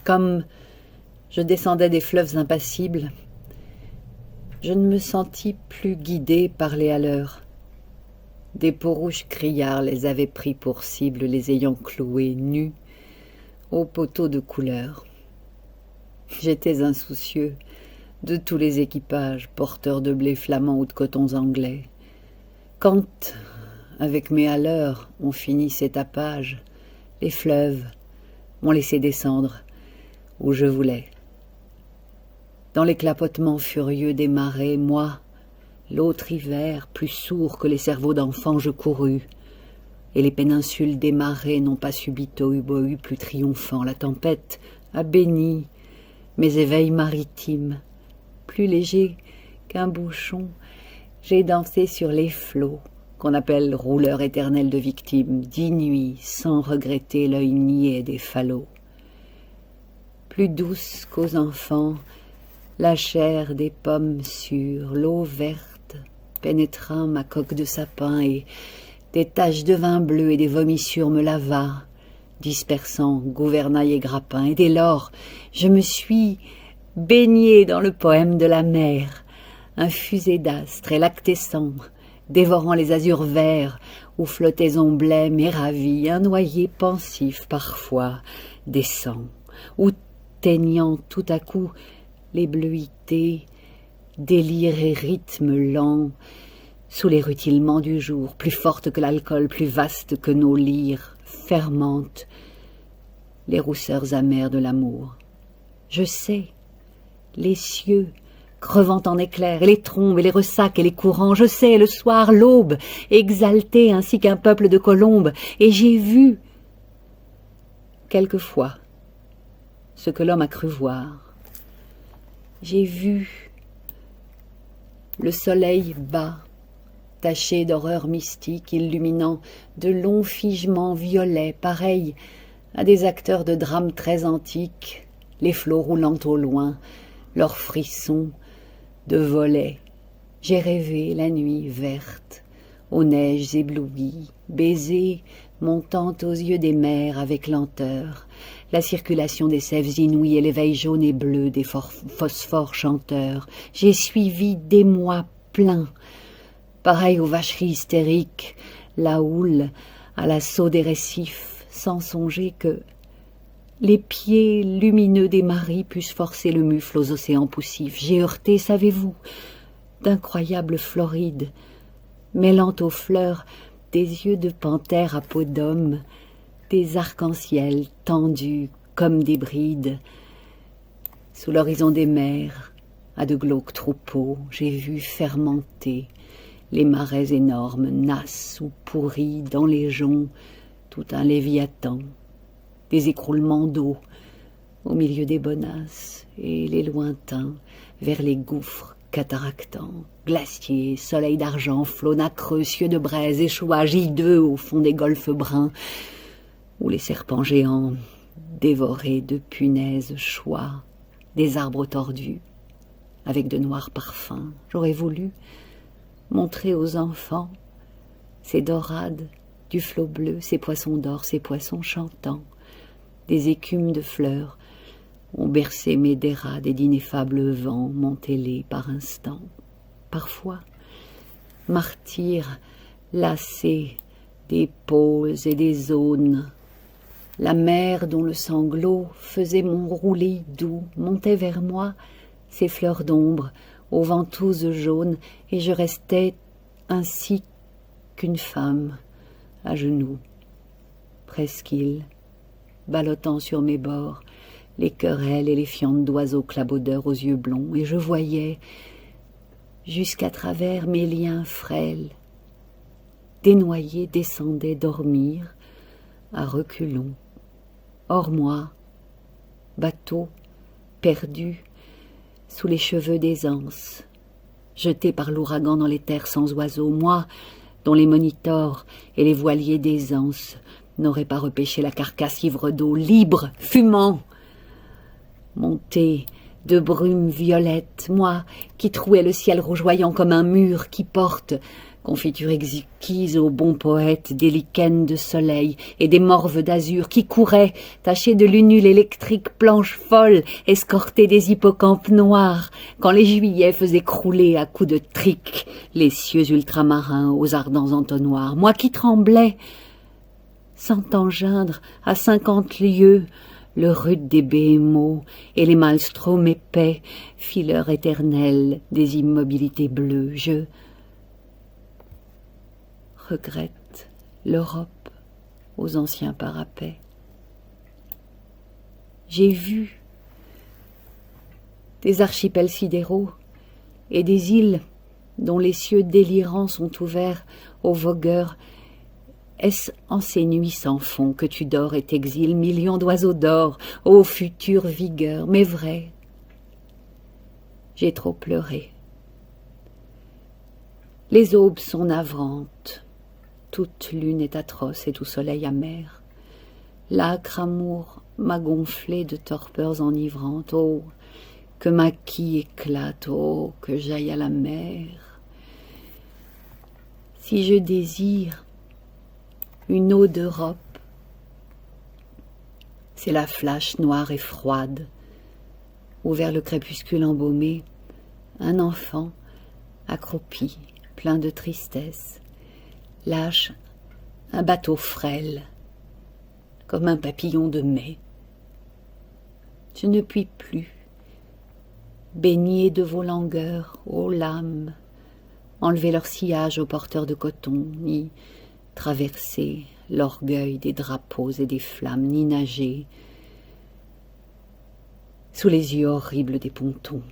Comme je descendais des fleuves impassibles, je ne me sentis plus guidée par les haleurs. Des peaux-rouges criards les avaient pris pour cible, les ayant cloués nus aux poteaux de couleur. J'étais insoucieux de tous les équipages, porteurs de blé flamand ou de cotons anglais. Quand, avec mes haleurs, on finit ces tapages, les fleuves m'ont laissé descendre où je voulais. Dans les clapotements furieux des marées, moi, l'autre hiver, plus sourd que les cerveaux d'enfants, je courus, et les péninsules des marais n'ont pas subi tohu-bohu plus triomphant. La tempête a béni mes éveils maritimes. Plus léger qu'un bouchon, j'ai dansé sur les flots, qu'on appelle rouleurs éternels de victimes, 10 nuits sans regretter l'œil niais des falots. Plus douce qu'aux enfants, la chair des pommes sûres, l'eau verte pénétra ma coque de sapin et des taches de vin bleu et des vomissures me lava, dispersant gouvernail et grappin. Et dès lors, je me suis baignée dans le poème de la mer, infusée d'astres et lactescents, dévorant les azurs verts où flottaient en blême et ravis, un noyer pensif parfois descend, ou teignant tout à coup les bleuités, délire et rythme lent, sous les rutilements du jour, plus forte que l'alcool, plus vaste que nos lyres, fermentent les rousseurs amères de l'amour. Je sais, les cieux, crevant en éclairs, et les trombes, et les ressacs, et les courants, je sais, le soir, l'aube, exaltée ainsi qu'un peuple de colombes, et j'ai vu, quelquefois, ce que l'homme a cru voir. J'ai vu le soleil bas, taché d'horreur mystique, illuminant de longs figements violets, pareils à des acteurs de drames très antiques, les flots roulant au loin, leurs frissons de volets. J'ai rêvé la nuit verte, aux neiges éblouies, baisers montant aux yeux des mers avec lenteur, la circulation des sèves inouïes et l'éveil jaune et bleu des phosphores chanteurs. J'ai suivi des mois pleins, pareil aux vacheries hystériques, la houle à l'assaut des récifs, sans songer que les pieds lumineux des maris puissent forcer le mufle aux océans poussifs. J'ai heurté, savez-vous, d'incroyables florides, mêlant aux fleurs des yeux de panthère à peau d'homme, des arcs-en-ciel tendus comme des brides. Sous l'horizon des mers, à de glauques troupeaux, j'ai vu fermenter les marais énormes, nasses ou pourris dans les joncs, tout un léviathan, des écroulements d'eau au milieu des bonasses et les lointains vers les gouffres cataractants, glaciers, soleil d'argent, flots nacreux, cieux de braise, échouages hideux au fond des golfes bruns, où les serpents géants, dévorés de punaises choix, des arbres tordus, avec de noirs parfums. J'aurais voulu montrer aux enfants ces dorades du flot bleu, ces poissons d'or, ces poissons chantants, des écumes de fleurs ont bercé mes dérades et d'ineffables vents montez-les par instants. Parfois, martyr lassé des pôles et des zones, la mer dont le sanglot faisait mon roulis doux montait vers moi ses fleurs d'ombre aux ventouses jaunes, et je restais ainsi qu'une femme à genoux, presqu'île, ballottant sur mes bords les querelles et les fientes d'oiseaux clabaudeurs aux yeux blonds, et je voyais, jusqu'à travers mes liens frêles, des noyés descendaient dormir à reculons. Hors moi, bateau, perdu, sous les cheveux des anses, jeté par l'ouragan dans les terres sans oiseaux, moi, dont les monitors et les voiliers d'aisance n'auraient pas repêché la carcasse ivre d'eau, libre, fumant, monté de brume violette, moi qui trouais le ciel rougeoyant comme un mur qui porte, confiture exquise aux bons poètes, des lichens de soleil et des morves d'azur qui couraient, tachés de lunules électriques, planches folles, escortés des hippocampes noirs, quand les juillets faisaient crouler à coups de trique les cieux ultramarins aux ardents entonnoirs. Moi qui tremblais, sentant geindre à 50 lieues le rude des BMO et les maelstroms épais, fileurs éternels des immobilités bleues, je regrette l'Europe aux anciens parapets. J'ai vu des archipels sidéraux et des îles dont les cieux délirants sont ouverts aux vogueurs. Est-ce en ces nuits sans fond que tu dors et t'exiles, millions d'oiseaux d'or, ô future vigueur, mais vrai, j'ai trop pleuré. Les aubes sont navrantes, toute lune est atroce et tout soleil amer. L'âcre amour m'a gonflé de torpeurs enivrantes. Oh, que ma quille éclate, oh, que j'aille à la mer. Si je désire une eau d'Europe, c'est la flash noire et froide, où vers le crépuscule embaumé, un enfant, accroupi, plein de tristesse, lâche un bateau frêle, comme un papillon de mai. Je ne puis plus baigner de vos langueurs, ô lames, enlever leur sillage aux porteurs de coton, ni traverser l'orgueil des drapeaux et des flammes, ni nager sous les yeux horribles des pontons.